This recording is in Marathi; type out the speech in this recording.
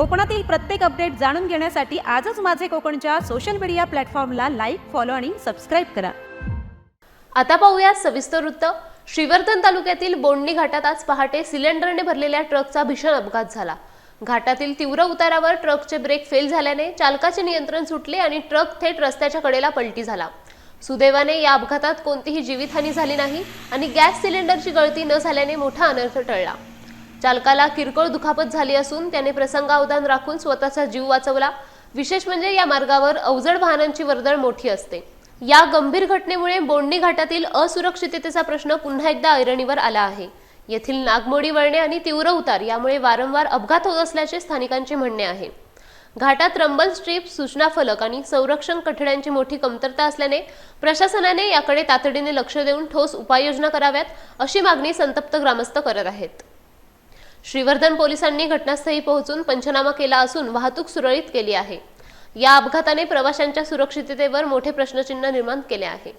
कोकणातील प्रत्येक अपडेट जाणून घेण्यासाठी आजच माझे कोकणच्या सोशल मीडिया प्लॅटफॉर्मला लाईक, फॉलो आणि सबस्क्राईब करा। आता पाहूया सविस्तर वृत्त। श्रीवर्धन तालुक्यातील बोंडणी घाटात आज पहाटे सिलेंडरने भरलेल्या ट्रकचा भीषण अपघात झाला। घाटातील तीव्र उतारावर ट्रकचे ब्रेक फेल झाल्याने चालकाचे नियंत्रण सुटले आणि ट्रक थेट रस्त्याच्या कडेला पलटी झाला। सुदैवाने या अपघातात कोणतीही जीवितहानी झाली नाही आणि गॅस सिलेंडरची गळती न झाल्याने मोठा अनर्थ टळला। चालकाला किरकोळ दुखापत झाली असून त्याने प्रसंगावधान राखून स्वतःचा जीव वाचवला। विशेष म्हणजे या मार्गावर अवजड वाहनांची वर्दळ मोठी असते। या गंभीर घटनेमुळे बोंडणी घाटातील असुरक्षिततेचा प्रश्न पुन्हा एकदा ऐरणीवर आला आहे। येथील नागमोडी वळणे आणि तीव्र उतार यामुळे वारंवार अपघात होत असल्याचे स्थानिकांचे म्हणणे आहे। घाटात रंबल स्ट्रीप, सूचना फलक आणि संरक्षण कठड्यांची मोठी कमतरता असल्याने प्रशासनाने याकडे तातडीने लक्ष देऊन ठोस उपाययोजना कराव्यात, अशी मागणी संतप्त ग्रामस्थ करत आहेत। श्रीवर्धन पोलिसांनी घटनास्थळी पोहोचून पंचनामा केला असून वाहतूक सुरळीत केली आहे। या अपघाताने प्रवाशांच्या सुरक्षिततेवर मोठे प्रश्नचिन्ह निर्माण केले आहे।